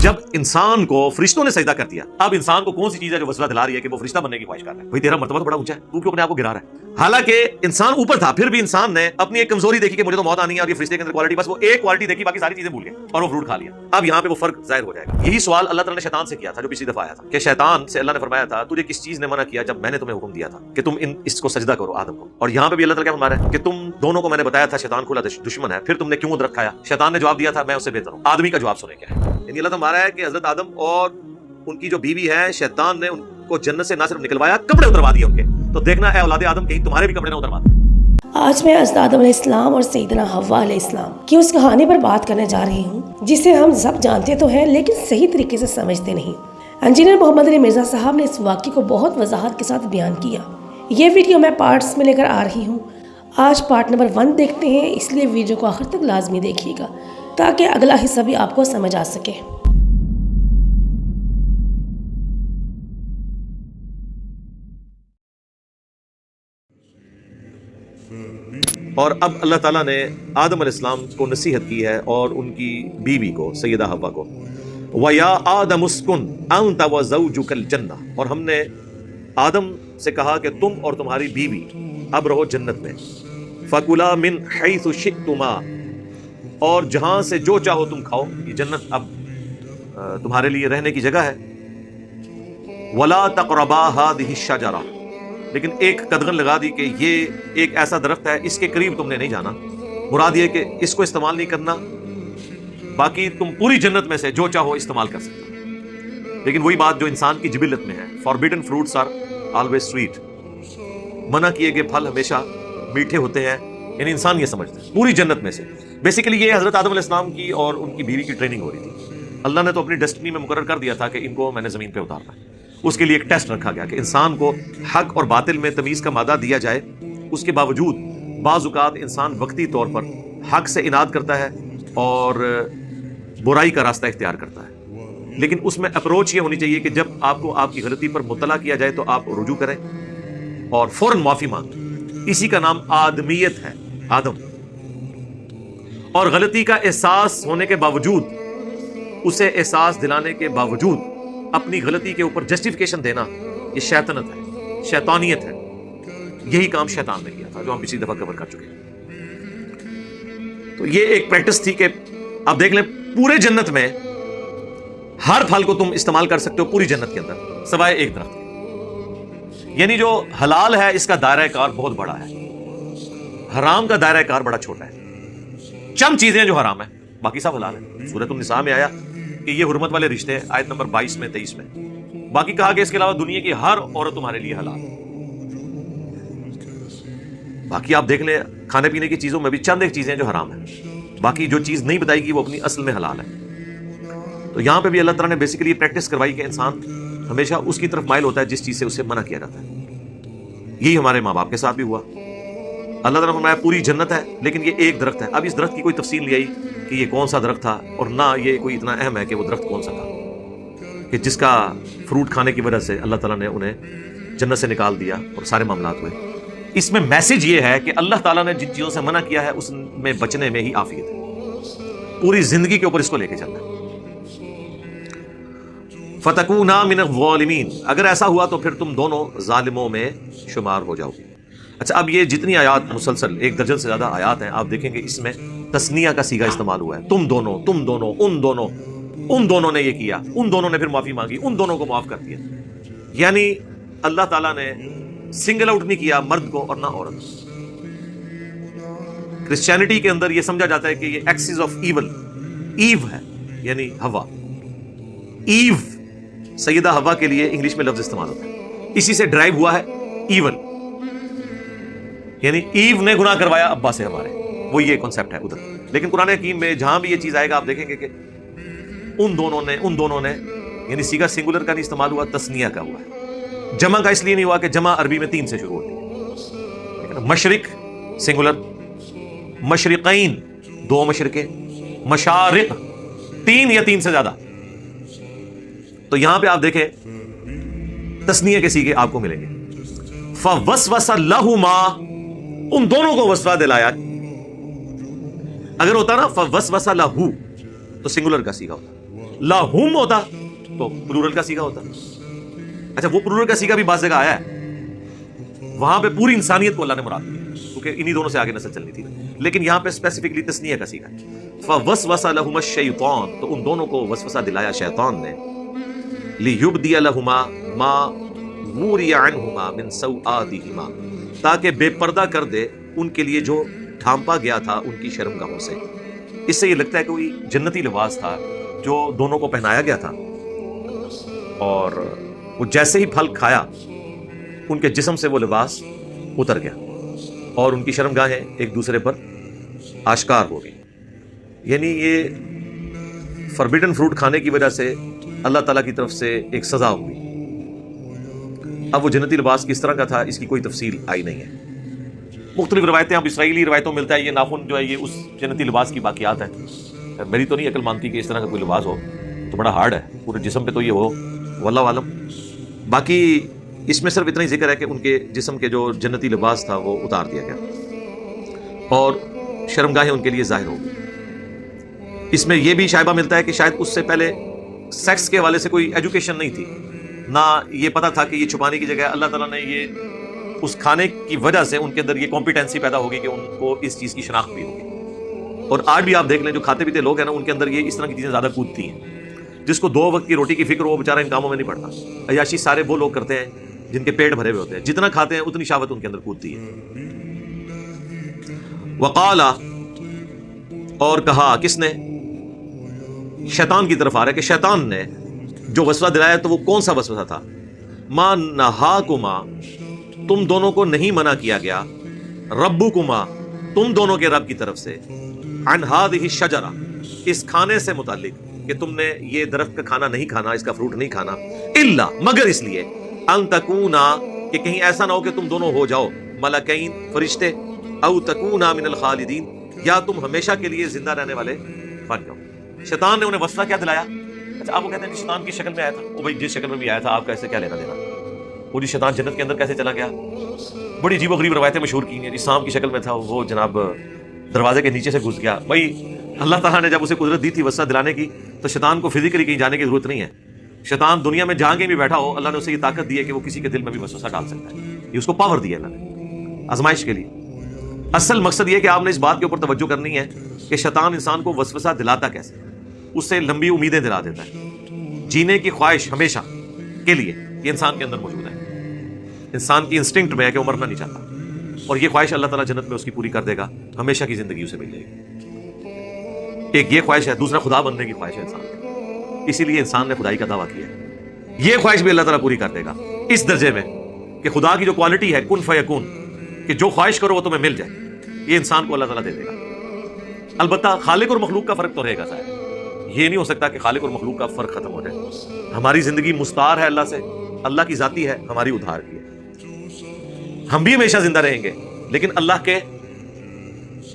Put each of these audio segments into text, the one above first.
جب انسان کو فرشتوں نے سجدہ کر دیا، اب انسان کو کون سی چیز ہے جو وسوسہ دلا رہی ہے کہ وہ فرشتہ بننے کی خواہش کر رہا ہے؟ بھائی تیرا مرتبہ تو بڑا اونچا ہے، تو کیوں اپنے آپ کو گرا رہا ہے؟ حالانکہ انسان اوپر تھا، پھر بھی انسان نے اپنی ایک کمزوری دیکھی کہ مجھے تو موت آنی ہے، اور یہ فرشتے کے اندر کوالٹی، بس وہ ایک کوالٹی دیکھی، باقی ساری چیزیں بھول گئے اور وہ فروٹ کھا لیا۔ اب یہاں پہ وہ فرق ظاہر ہو جائے گا۔ یہی سوال اللہ تعالیٰ نے شیطان سے کیا تھا جو پچھلی دفعہ آیا تھا، کہ شیطان سے اللہ نے فرمایا تھا تجھے کس چیز نے منع کیا جب میں نے تمہیں حکم دیا تھا کہ تم اس کو سجدہ کرو آدم کو؟ اور یہاں پہ بھی اللہ تعالیٰ کیا فرما رہا ہے کہ تم دونوں کو میں نے بتایا تھا شیطان کھلا دشمن ہے، پھر تم نے کیوں درخت کھایا؟ شیطان نے جواب دیا تھا میں اس سے بہتر ہوں۔ آدمی کا جواب سنیں کیا ہے؟ یعنی اللہ تعالیٰ ہے کہ حضرت آدم اور ان کی جو بیوی ہے، شیطان نے ان کو جنت سے نہ صرف نکلوایا، کپڑے اتروا دیے ان کے۔ تو دیکھنا اے اولاد آدم کہیں تمہارے بھی کپڑے نہ اتروا دیں۔ آج میں حضرت آدم علیہ السلام اور سیدنا حوا علیہ السلام کی اس کہانی پر بات کرنے جا رہی ہوں جسے ہم سب جانتے تو ہیں لیکن صحیح طریقے سے سمجھتے نہیں۔ انجینئر محمد علی مرزا صاحب نے اس واقعے کو بہت وضاحت کے ساتھ بیان کیا۔ یہ ویڈیو میں پارٹس میں لے کر آ رہی ہوں۔ آج پارٹ نمبر 1 دیکھتے ہیں، اس لیے ویڈیو کو آخر تک لازمی دیکھیے گا تاکہ اگلا حصہ بھی آپ کو سمجھ آ سکے۔ اور اب اللہ تعالیٰ نے آدم علیہ السلام کو نصیحت کی ہے اور ان کی بیوی کو سیدہ حوا کو، وَيَا آدَمُ اسْكُنْ أَنْتَ وَزَوْجُكَ الْجَنَّةَ، اور ہم نے آدم سے کہا کہ تم اور تمہاری بیوی اب رہو جنت میں، فَكُلَا مِنْ حَيْثُ شِئْتُمَا، اور جہاں سے جو چاہو تم کھاؤ، یہ جنت اب تمہارے لیے رہنے کی جگہ ہے، وَلَا تَقْرَبَا هَذِهِ الشَّجَرَةَ، لیکن ایک قدغن لگا دی کہ یہ ایک ایسا درخت ہے اس کے قریب تم نے نہیں جانا، مراد یہ کہ اس کو استعمال نہیں کرنا، باقی تم پوری جنت میں سے جو چاہو استعمال کر سکتے ہو۔ لیکن وہی بات جو انسان کی جبلت میں ہے، forbidden fruits are always sweet, منع کیے گئے پھل ہمیشہ میٹھے ہوتے ہیں، یعنی انسان یہ سمجھتا ہے پوری جنت میں سے۔ بیسیکلی یہ حضرت آدم علیہ السلام کی اور ان کی بیوی کی ٹریننگ ہو رہی تھی۔ اللہ نے تو اپنی ڈیسٹنی میں مقرر کر دیا تھا کہ ان کو میں نے زمین پہ اتارنا ہے۔ اس کے لیے ایک ٹیسٹ رکھا گیا کہ انسان کو حق اور باطل میں تمیز کا مادہ دیا جائے، اس کے باوجود بعض اوقات انسان وقتی طور پر حق سے اناد کرتا ہے اور برائی کا راستہ اختیار کرتا ہے، لیکن اس میں اپروچ یہ ہونی چاہیے کہ جب آپ کو آپ کی غلطی پر مطلع کیا جائے تو آپ رجوع کریں اور فوراً معافی مانگیں۔ اسی کا نام آدمیت ہے، آدم۔ اور غلطی کا احساس ہونے کے باوجود، اسے احساس دلانے کے باوجود اپنی غلطی کے اوپر جسٹیفیکیشن دینا، یہ شیطنت ہے، شیطانیت ہے۔ یہی کام شیطان نے کیا تھا جو ہم پچھلی دفعہ کور کر چکے ہیں۔ تو یہ ایک پریکٹس تھی کہ آپ دیکھ لیں پورے جنت میں ہر پھل کو تم استعمال کر سکتے ہو پوری جنت کے اندر سوائے ایک درخت کے۔ یعنی جو حلال ہے اس کا دائرہ کار بہت بڑا ہے، حرام کا دائرہ کار بڑا چھوٹا ہے۔ چند چیزیں جو حرام ہیں، باقی سب حلال ہیں۔ سورۃ النساء میں آیا کہ یہ حرمت والے رشتے، آیت نمبر 22 میں 23 میں، باقی کہا کہ اس کے علاوہ دنیا کی ہر عورت تمہارے لیے حلال ہے۔ باقی آپ دیکھ لیں کھانے پینے کی چیزوں میں بھی چند ایک چیزیں جو حرام ہیں، باقی جو چیز نہیں بتائی گی وہ اپنی اصل میں حلال ہے۔ تو یہاں پہ بھی اللہ تعالیٰ نے بیسیکلی یہ پریکٹس کروائی کہ انسان ہمیشہ اس کی طرف مائل ہوتا ہے جس چیز سے اسے منع کیا جاتا ہے۔ یہی ہمارے ماں باپ کے ساتھ بھی ہوا۔ اللہ تعالیٰ نے فرمایا پوری جنت ہے لیکن یہ ایک درخت ہے۔ اب اس درخت کی کوئی تفصیل نہیں آئی کہ یہ کون سا درخت تھا، اور نہ یہ کوئی اتنا اہم ہے کہ وہ درخت کون سا تھا کہ جس کا فروٹ کھانے کی وجہ سے اللہ تعالیٰ نے انہیں جنت سے نکال دیا اور سارے معاملات ہوئے۔ اس میں میسج یہ ہے کہ اللہ تعالیٰ نے جن چیزوں سے منع کیا ہے اس میں بچنے میں ہی عافیت ہے، پوری زندگی کے اوپر اس کو لے کے چلنا ہے۔ فَتَكُونَا مِنَ الظَّالِمِينَ، اگر ایسا ہوا تو پھر تم دونوں ظالموں میں شمار ہو جاؤ گے۔ اچھا، اب یہ جتنی آیات مسلسل 1 درجن سے زیادہ آیات ہیں، آپ دیکھیں گے اس میں تثنیہ کا صیغہ استعمال ہوا ہے، تم دونوں، تم دونوں، ان دونوں نے یہ کیا، ان دونوں نے پھر معافی مانگی، ان دونوں کو معاف کر دیا۔ یعنی اللہ تعالیٰ نے سنگل آؤٹ نہیں کیا مرد کو اور نہ عورت۔ کرسچینٹی کے اندر یہ سمجھا جاتا ہے کہ یہ ایکسس آف ایول، ایو ہے یعنی ہوا۔ ایو سیدہ ہوا کے لیے انگلش میں لفظ استعمال ہوتا ہے، اسی سے ڈرائیو ہوا ہے ایول، یعنی ایو نے گناہ کروایا ابا سے ہمارے، وہ یہ کنسیپٹ ہے ادھر۔ لیکن قرآن حکیم میں جہاں بھی یہ چیز آئے گا آپ دیکھیں گے کہ ان دونوں نے یعنی صیغہ سنگولر کا نہیں استعمال ہوا، تثنیہ کا ہوا ہے۔ جمع کا اس لیے نہیں ہوا کہ جمع عربی میں 3 سے شروع ہوتی ہے۔ مشرق سنگولر، مشرقین 2 مشرقیں، مشارق 3 یا 3 سے زیادہ۔ تو یہاں پہ آپ دیکھیں تثنیہ کے صیغے آپ کو ملیں گے۔ فَوَسْوَسَ لَهُمَا، ان دونوں کو وسوسہ دلایا۔ اگر ہوتا نا فَوَسْوَسَ لَهُ تو سنگولر کا صیغہ ہوتا، لہم ہوتا تو پلورل کا سیگا ہوتا. اچھا وہ پلورل کا سیگا بھی بعض جگہ آیا ہے, وہاں پہ پوری انسانیت کو اللہ نے مراد دیا کیونکہ انہی دونوں سے آگے نسل چلنی تھی, لیکن یہاں پہ اسپیسیفکلی تسنیہ کا سیگا ہے. فوسوس لہما الشیطان, تو ان دونوں کو وسوسہ دلایا شیطان نے, لیبدی لہما ما وری عنہما من سوآتہما, تاکہ بے پردہ کر دے ان کے لیے جو ڈھانپا گیا تھا ان کی شرمگاہوں سے. اس سے یہ لگتا ہے کہ کوئی جنتی لباس تھا جو دونوں کو پہنایا گیا تھا, اور وہ جیسے ہی پھل کھایا ان کے جسم سے وہ لباس اتر گیا اور ان کی شرمگاہیں ایک دوسرے پر آشکار ہو گئی. یعنی یہ فربیڈن فروٹ کھانے کی وجہ سے اللہ تعالیٰ کی طرف سے ایک سزا ہوئی. اب وہ جنتی لباس کس طرح کا تھا اس کی کوئی تفصیل آئی نہیں ہے. مختلف روایتیں, اب اسرائیلی روایتوں ملتا ہے یہ ناخن جو ہے یہ اس جنتی لباس کی باقیات ہے. میری تو نہیں عقل مانتی کہ اس طرح کا کوئی لباس ہو, تو بڑا ہارڈ ہے, پورے جسم پہ تو یہ ہو, واللہ عالم. باقی اس میں صرف اتنا ہی ذکر ہے کہ ان کے جسم کے جو جنتی لباس تھا وہ اتار دیا گیا اور شرمگاہیں ان کے لیے ظاہر ہو گئی. اس میں یہ بھی شائبہ ملتا ہے کہ شاید اس سے پہلے سیکس کے حوالے سے کوئی ایجوکیشن نہیں تھی, نہ یہ پتا تھا کہ یہ چھپانے کی جگہ اللہ تعالیٰ نے یہ اس کھانے کی وجہ سے ان کے اندر یہ کمپیٹنسی پیدا ہوگی کہ ان کو اس چیز کی شناخت بھی ہوگی. اور آج بھی آپ دیکھ لیں جو کھاتے پیتے لوگ ہیں نا, ان کے اندر یہ اس طرح کی چیزیں زیادہ کودتی ہیں. جس کو 2 وقت کی روٹی کی فکر ہو وہ بیچارہ ان کاموں میں نہیں پڑتا. عیاشی سارے وہ لوگ کرتے ہیں جن کے پیٹ بھرے ہوئے ہوتے ہیں, جتنا کھاتے ہیں اتنی شہوت ان کے اندر کودتی ہے. وقالا, اور کہا کس نے, شیطان کی طرف آ رہا ہے کہ شیطان نے جو وسوسہ دلایا تو وہ کون سا وسوسہ تھا. ما نہاکما, تم دونوں کو نہیں منع کیا گیا, ربکما, تم دونوں کے رب کی طرف سے, عن ہذہ الشجرہ, اس کھانے سے متعلق کہ تم نے یہ درخت کا کھانا نہیں کھانا, اس کا فروٹ نہیں کھانا, الا, مگر اس لیے, ان تکونا, کہ کہیں ایسا نہ ہو کہ تم دونوں ہو جاؤ ملکین, فرشتے, او تکونا من الخالدین, یا تم ہمیشہ کے لیے زندہ رہنے والے بن جاؤ. شیطان نے انہیں وسوسہ کیا دلایا. اچھا آپ وہ کہتے ہیں کہ شیطان کی شکل میں آیا تھا. وہ بھائی جس شکل میں بھی آیا تھا آپ کا اسے کیا لینا دینا. وہ جی شیطان جنت کے اندر کیسے چلا گیا, بڑی عجیب و غریب روایتیں مشہور کی ہیں. جی سانپ کی شکل میں تھا, وہ جناب دروازے کے نیچے سے گھس گیا. بھائی اللہ تعالیٰ نے جب اسے قدرت دی تھی وسوسہ دلانے کی, تو شیطان کو فزیکلی کہیں جانے کی ضرورت نہیں ہے. شیطان دنیا میں جہاں کہیں بھی بیٹھا ہو, اللہ نے اسے یہ طاقت دی ہے کہ وہ کسی کے دل میں بھی وسوسہ ڈال سکتا ہے. یہ اس کو پاور دی ہے اللہ نے آزمائش کے لیے. اصل مقصد یہ کہ آپ نے اس بات کے اوپر توجہ کرنی ہے کہ شیطان انسان کو وسوسہ دلاتا کیسے, اس سے لمبی امیدیں دلا دیتا ہے. جینے کی خواہش ہمیشہ کے لیے یہ انسان کے اندر موجود ہے. انسان کی انسٹنکٹ میں ہے کہ وہ مرنا نہیں چاہتا, اور یہ خواہش اللہ تعالیٰ جنت میں اس کی پوری کر دے گا, ہمیشہ کی زندگی اسے مل جائے گی. ایک یہ خواہش ہے, دوسرا خدا بننے کی خواہش ہے انسان کی. اسی لیے انسان نے خدائی کا دعویٰ کیا ہے. یہ خواہش بھی اللہ تعالیٰ پوری کر دے گا اس درجے میں کہ خدا کی جو کوالٹی ہے کن فیکون, کہ جو خواہش کرو وہ تمہیں مل جائے, یہ انسان کو اللہ تعالیٰ دے دے گا. البتہ خالق اور مخلوق کا فرق تو رہے گا صاحب. یہ نہیں ہو سکتا کہ خالق اور مخلوق کا فرق ختم ہو جائے. ہماری زندگی مستعار ہے اللہ سے, اللہ کی ذاتی ہے, ہماری ادھار کی ہے. ہم بھی ہمیشہ زندہ رہیں گے لیکن اللہ کے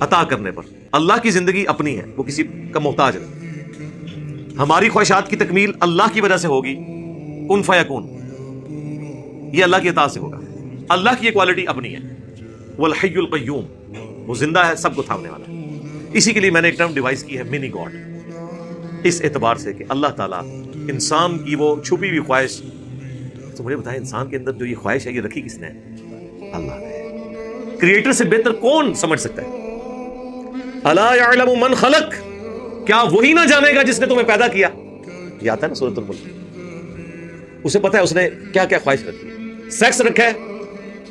عطا کرنے پر. اللہ کی زندگی اپنی ہے, وہ کسی کا محتاج نہیں. ہماری خواہشات کی تکمیل اللہ کی وجہ سے ہوگی, کن فیکون, یہ اللہ کی عطا سے ہوگا. اللہ کی یہ کوالٹی اپنی ہے. والحی القیوم, وہ زندہ ہے, سب کو تھامنے والا ہے. اسی کے لیے میں نے ایک ٹرم ڈیوائز کی ہے, منی گاڈ, اس اعتبار سے کہ اللہ تعالیٰ انسان کی وہ چھپی ہوئی خواہش. تو مجھے بتائیں انسان کے اندر جو یہ خواہش ہے یہ رکھی کس نے؟ اللہ نے. کریٹر سے بہتر کون سمجھ سکتا ہے؟ الا یعلم من خلق, کیا وہی نہ جانے گا جس نے تمہیں پیدا کیا؟ یہ آتا ہے نا سورۃ الملک, اسے پتا ہے اس نے کیا کیا خواہش رکھی ہے. سیکس رکھا ہے,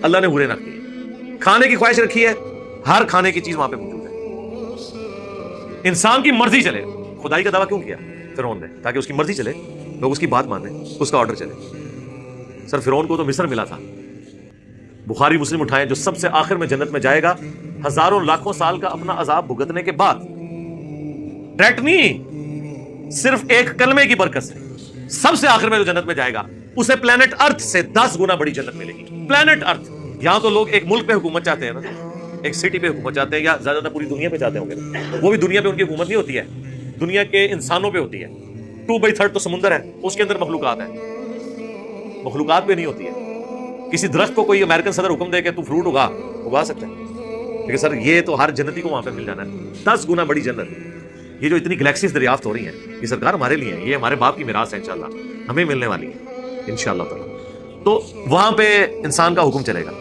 اللہ نے حوریں رکھی ہے. کھانے کی خواہش رکھی ہے, ہر کھانے کی چیز وہاں پہ موجود ہے. انسان کی مرضی چلے. خدائی کا دعویٰ کیوں کیا فرعون نے؟ تاکہ اس کی مرضی چلے, لوگ اس کی بات مانیں, اس کا آرڈر چلے. سر فرعون کو تو مصر ملا تھا. بخاری مسلم اٹھائیں, جو سب سے آخر میں جنت میں جائے گا ہزاروں لاکھوں سال کا اپنا عذاب بھگتنے کے بعد, ڈائریکٹ نہیں, صرف ایک کلمے کی برکت سے سب سے آخر میں جو جنت میں جائے گا اسے پلانٹ ارتھ سے 10 گنا بڑی جنت ملے گی. پلانٹ ارتھ, یہاں تو لوگ ایک ملک پہ حکومت چاہتے ہیں نا, ایک سٹی پہ حکومت چاہتے ہیں, یا زیادہ پوری دنیا پہ چاہتے ہوں گے. وہ بھی دنیا پہ ان کی حکومت نہیں ہوتی ہے, دنیا کے انسانوں پہ ہوتی ہے. 2/3 تو سمندر ہے, اس کے اندر مخلوقات ہیں, مخلوقات پہ نہیں ہوتی ہے. کسی درخت کو کوئی امریکن صدر حکم دے کہ تو فروٹ اگا سکتا ہے, لیکن سر یہ تو ہر جنتی کو وہاں پہ مل جانا ہے. 10 گنا بڑی جنت. یہ جو اتنی گلیکسیز دریافت ہو رہی ہیں یہ سرکار ہمارے لیے ہیں, یہ ہمارے باپ کی میراث ہے, انشاءاللہ ہمیں ملنے والی ہے انشاءاللہ تعالی. تو وہاں پہ انسان کا حکم چلے گا,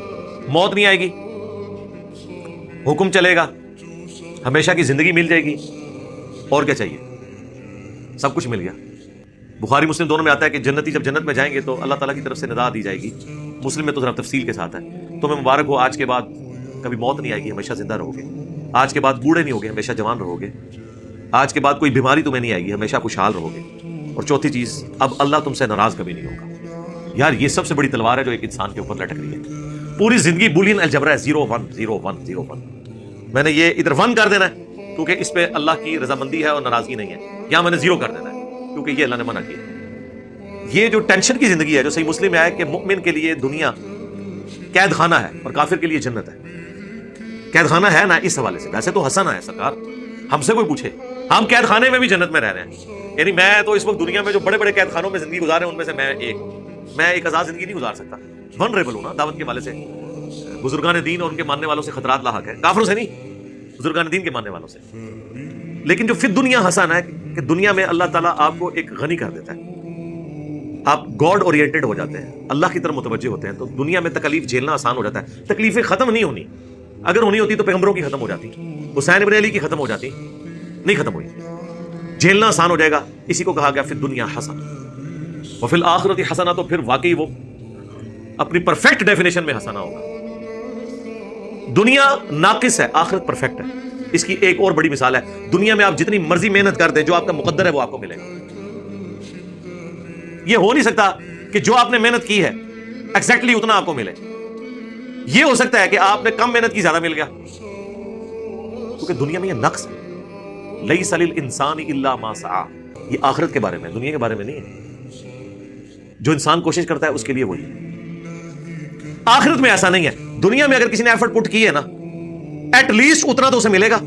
موت نہیں آئے گی, حکم چلے گا, ہمیشہ کی زندگی مل جائے گی, اور کیا چاہیے, سب کچھ مل گیا. بخاری مسلم دونوں میں آتا ہے کہ جنتی جب جنت میں جائیں گے تو اللہ تعالیٰ کی طرف سے ندا دی جائے گی. مسلم میں تو ذرا تفصیل کے ساتھ ہے. تمہیں مبارک ہو, آج کے بعد کبھی موت نہیں آئے گی, ہمیشہ زندہ رہو گے. آج کے بعد بوڑھے نہیں ہوگے, ہمیشہ جوان رہو گے. آج کے بعد کوئی بیماری تمہیں نہیں آئے گی, ہمیشہ خوشحال رہو گے. اور چوتھی چیز, اب اللہ تم سے ناراض کبھی نہیں ہوگا. یار یہ سب سے بڑی تلوار ہے جو ایک انسان کے اوپر لٹک رہی ہے. پوری زندگی بولین الجبرا ہے, 0 1 0 1 0 1. میں نے یہ ادھر 1 کر دینا ہے کیونکہ اس پہ اللہ کی رضامندی ہے اور ناراضگی نہیں ہے. یہاں میں نے 0 کر دینا ہے کیونکہ یہ اللہ نے منع کیا. یہ جو ٹینشن کی زندگی ہے جو صحیح مسلم میں آیا کہ مومن کے لیے دنیا قید خانہ ہے اور کافر کے لیے جنت ہے. قید خانہ ہے نا اس حوالے سے, ویسے تو حسن ہے سرکار, ہم سے کوئی پوچھے, ہم قید خانے میں بھی جنت میں رہ رہے ہیں. یعنی میں تو اس وقت دنیا میں جو بڑے بڑے قید خانوں میں زندگی گزار رہے ہیں ان میں سے میں ایک آزاد زندگی نہیں گزار سکتا. ونریبل ہوں نا دعوت کے حوالے سے. بزرگان دین اور ان کے ماننے والوں سے خطرات لاحق ہے, کافروں سے نہیں, بزرگان دین کے ماننے والوں سے. لیکن جو فی دنیا حسن ہے کہ دنیا میں اللہ تعالیٰ آپ کو ایک غنی کر دیتا ہے, آپ گاڈ اورینٹڈ ہو جاتے ہیں, اللہ کی طرف متوجہ ہوتے ہیں, تو دنیا میں تکلیف جھیلنا آسان ہو جاتا ہے. تکلیفیں ختم نہیں ہونی, اگر ہونی ہوتی تو پیغمبروں کی ختم ہو جاتی, حسین ابن علی کی ختم ہو جاتی, نہیں ختم ہوئی. جھیلنا آسان ہو جائے گا, اسی کو کہا گیا فی دنیا حسن وفی الآخرۃ حسنہ. تو پھر واقعی وہ اپنی پرفیکٹ ڈیفینیشن میں حسنہ ہوگا. دنیا ناقص ہے, آخرت پرفیکٹ ہے. اس کی ایک اور بڑی مثال ہے, دنیا میں آپ جتنی مرضی محنت کر دیں, جو آپ کا مقدر ہے وہ آپ کو ملے گا. یہ ہو نہیں سکتا کہ جو آپ نے محنت کی ہے ایگزیکٹلی اتنا آپ کو ملے. یہ ہو سکتا ہے کہ آپ نے کم محنت کی, زیادہ مل گیا, کیونکہ دنیا میں یہ نقص ہے. لیس للانسان الا ما سعی, یہ آخرت کے بارے میں, دنیا کے بارے میں نہیں ہے. جو انسان کوشش کرتا ہے اس کے لیے وہی. آخرت میں ایسا نہیں ہے. دنیا میں اگر کسی نے ایفرٹ پٹ کی ہے نا, ایٹ لیسٹ اتنا تو اسے ملے گا,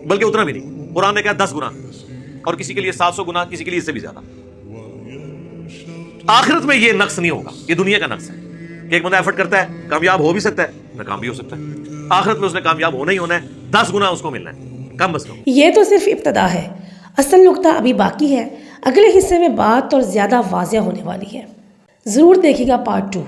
بلکہ اتنا بھی نہیں. قرآن نے کہا 10 گنا, اور کسی کے لیے 700 گنا, کسی کے لیے اس سے بھی زیادہ. آخرت میں یہ نقص نہیں ہوگا, یہ دنیا کا نقص ہے کہ ایک بندہ ایفرٹ کرتا ہے, کامیاب ہو بھی سکتا ہے, ناکام بھی ہو سکتا ہے. آخرت میں اس نے کامیاب ہونا ہی ہونا ہے, 10 گنا اس کو ملنا ہے, کم از کم. یہ تو صرف ابتدا ہے, اصل نقطہ ابھی باقی ہے. اگلے حصے میں بات اور زیادہ واضح ہونے والی ہے. ضرور دیکھیے گا پارٹ 2.